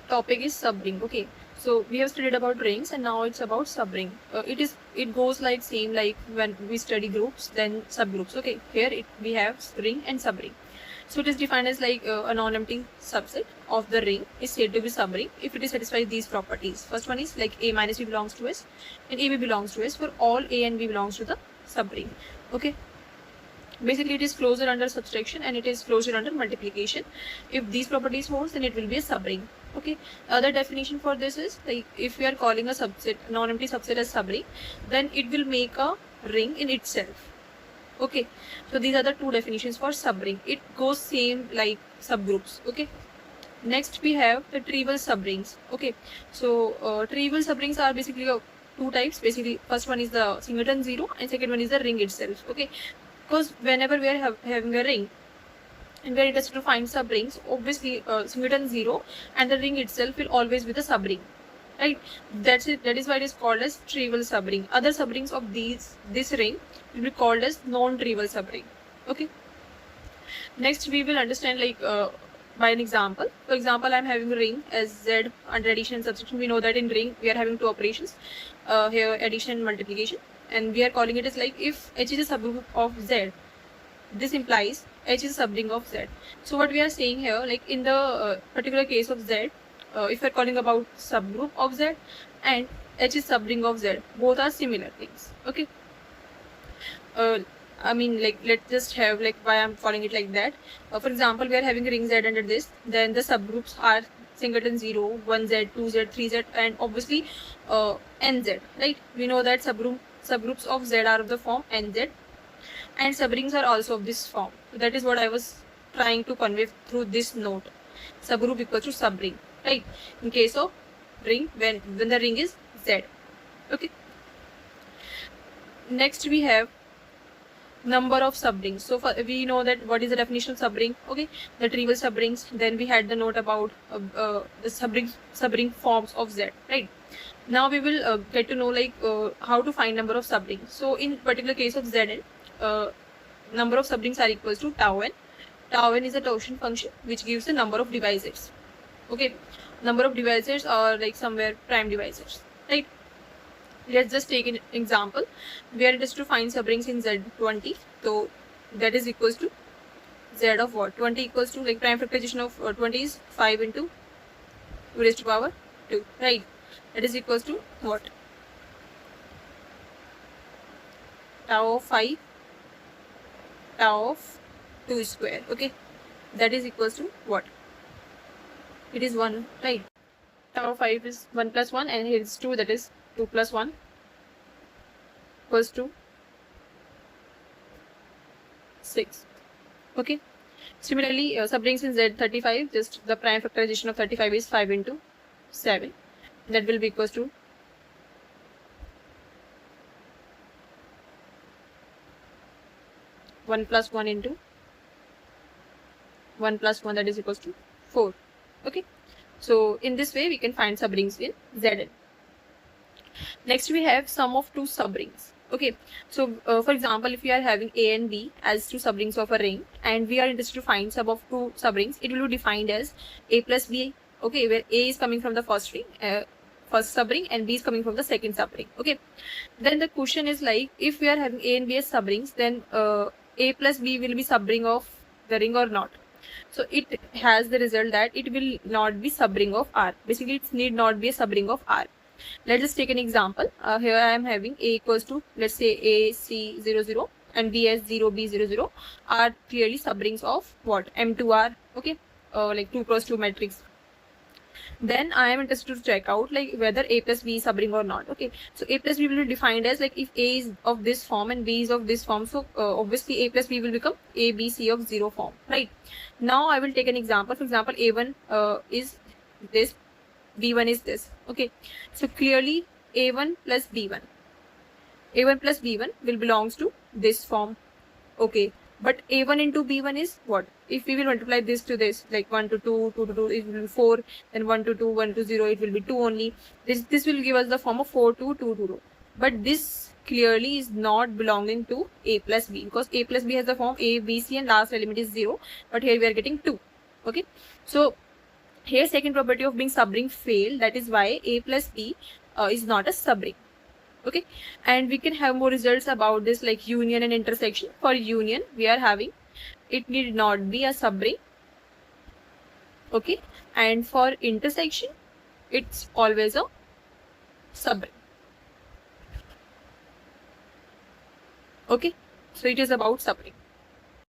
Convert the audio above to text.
topic is subring. Okay, so we have studied about rings and now it's about subring. It goes like same like when we study groups then subgroups. Okay, here we have ring and subring. So it is defined as like a non-empty subset of the ring is said to be subring if it is satisfies these properties. First one is like A minus B belongs to S and AB belongs to S for all A and B belongs to the subring. Okay, basically it is closure under subtraction and it is closure under multiplication. If these properties holds, then it will be a subring. Okay, other definition for this is like if we are calling a subset, non-empty subset as subring, then it will make a ring in itself. Okay, so these are the two definitions for subring. It goes same like subgroups. Okay, next we have the trivial subrings. Okay, so trivial subrings are basically two types. Basically first one is the singleton zero and second one is the ring itself. Okay, because whenever we are having a ring and we are interested to find subrings, obviously singleton zero and the ring itself will always be the subring, right? That's it. That is why it is called as trivial subring. Other subrings of this ring will be called as non-trivial subring. Okay, next we will understand like by an example. For example, I am having a ring as Z under addition and subtraction. We know that in ring we are having two operations, here addition and multiplication, and we are calling it as like if H is a subgroup of Z, this implies H is a subring of Z. So what we are saying here, like in the particular case of Z, if we are calling about subgroup of Z and H is subring of Z, both are similar things. Okay, I mean, like, let's just have like why I'm calling it like that. For example, we are having a ring Z under this, then the subgroups are singleton 0, 1Z, 2Z, 3Z, and obviously NZ, right? We know that subgroups of Z are of the form NZ, and subrings are also of this form. So that is what I was trying to convey through this note. Subgroup equals to subring, right? In case of ring, when the ring is Z. Okay. Next we have number of subrings. So we know that what is the definition of subring. Okay, the trivial subrings. Then we had the note about the subring forms of Z, right? Now we will get to know like how to find number of subrings. So in particular case of Zn, number of subrings are equals to tau n. Tau n is a Gaussian function which gives the number of divisors. Okay, number of divisors are like somewhere prime divisors, right? Let's just take an example where it is to find subrings in Z20. So that is equals to Z of what? 20 equals to like prime factorization of 20 is 5 into 2 raised to power 2, right? That is equals to what? Tau of 5, tau of 2 square. Okay, that is equals to what? It is 1, right? Tau of 5 is 1 plus 1 and here is 2, that is 2 plus 1 equals to 6. Okay, similarly subrings in Z35, just the prime factorization of 35 is 5 into 7, that will be equals to 1 plus 1 into 1 plus 1, that is equals to 4. Okay, so in this way we can find subrings in Zn. Next we have sum of two subrings. Okay, so for example, if we are having A and B as two subrings of a ring and we are interested to find sum of two subrings, it will be defined as A plus B. Okay, where A is coming from the first ring, first subring, and B is coming from the second subring. Okay, then the question is like if we are having A and B as subrings, then A plus B will be subring of the ring or not. So it has the result that it will not be subring of R. Basically, it need not be a subring of R. Let's just take an example. Here I am having A equals to, let's say, AC00 and B as 0B00 are clearly subrings of what? M2R. Okay, like 2 cross 2 matrix. Then I am interested to check out like whether A plus B is subring or not. Okay, so A plus B will be defined as like if A is of this form and B is of this form, so obviously A plus B will become A, B, C of 0 form, right? Now I will take an example. For example, A1 is this, B1 is this. Okay, so clearly A1 plus B1 will belongs to this form. Okay, but A1 into B1 is what? If we will multiply this to this, like 1 to 2, 2 to 2, it will be 4, then 1 to 2, 1 to 0, it will be 2 only. This will give us the form of 4 to 2 to 2. But this clearly is not belonging to A plus B, because A plus B has the form A, B, C and last element is 0. But here we are getting 2. Okay, so Here second property of being subring failed, that is why A plus B is not a subring. Okay, and we can have more results about this, like union and intersection. For union we are having it need not be a subring. Okay, and for intersection it's always a subring. Okay, so it is about subring.